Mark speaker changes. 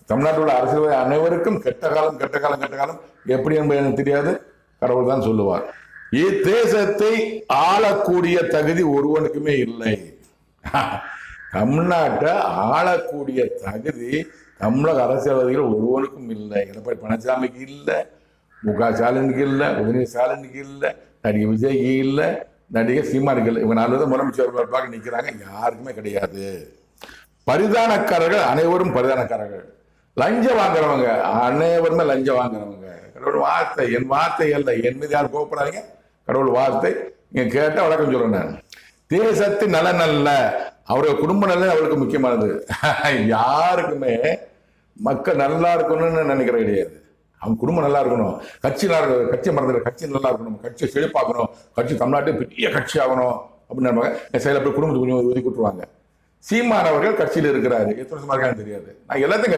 Speaker 1: தமிழ்நாட்டில் உள்ள அரசியல்வாதி அனைவருக்கும் கெட்ட காலம் கெட்ட காலம் கெட்ட காலம் எப்படி என்பது எனக்கு தெரியாது, கடவுள் தான் சொல்லுவார். இத்தேசத்தை ஆளக்கூடிய தகுதி ஒருவனுக்குமே இல்லை. தமிழ்நாட்டை ஆளக்கூடிய தகுதி தமிழக அரசியல்வாதிகள் ஒருவனுக்கும் இல்லை. எடப்பாடி பழனிசாமிக்கு இல்லை, முக ஸ்டாலினுக்கு இல்லை, உதயநிதி ஸ்டாலினுக்கு இல்லை, நடிகை விஜய்க்கு இல்லை, நடிகர் சீமானுக்கு இல்லை. இவங்க 4 முதலமைச்சர் பார்க்க நிற்கிறாங்க, யாருக்குமே கிடையாது. பரிதானக்காரர்கள் அனைவரும் பரிதானக்காரர்கள். லஞ்சம் வாங்குறவங்க அனைவருமே லஞ்சம் வாங்குறவங்க. கடவுள் வார்த்தை, என் வார்த்தை அல்ல, என் மீது யாரும் கோபப்படாதீங்க, கடவுள் வார்த்தை. நீங்க கேட்ட வழக்கம் சொல்றேன் நான். தேசத்தின் நலன் அல்ல, அவருடைய குடும்ப நலன் அவருக்கு முக்கியமானது. யாருக்குமே மக்கள் நல்லா இருக்கணும்னு நினைக்கிற கிடையாது. அவங்க குடும்பம் நல்லா இருக்கணும், கட்சி மறந்துடுற, கட்சி நல்லா இருக்கணும், கட்சியை செழிப்பாக்கணும், கட்சி தமிழ்நாட்டு பெரிய கட்சி ஆகணும் அப்படின்னு நினைப்பாங்க. செயல போய் குடும்பத்துக்கு கொஞ்சம் ஒதுக்கி விட்டுருவாங்க. சீமானவர்கள் கட்சியில் இருக்கிறாரு, எத்தனை வருஷமா இருக்கான்னு தெரியாது. நான் எல்லாத்தையும்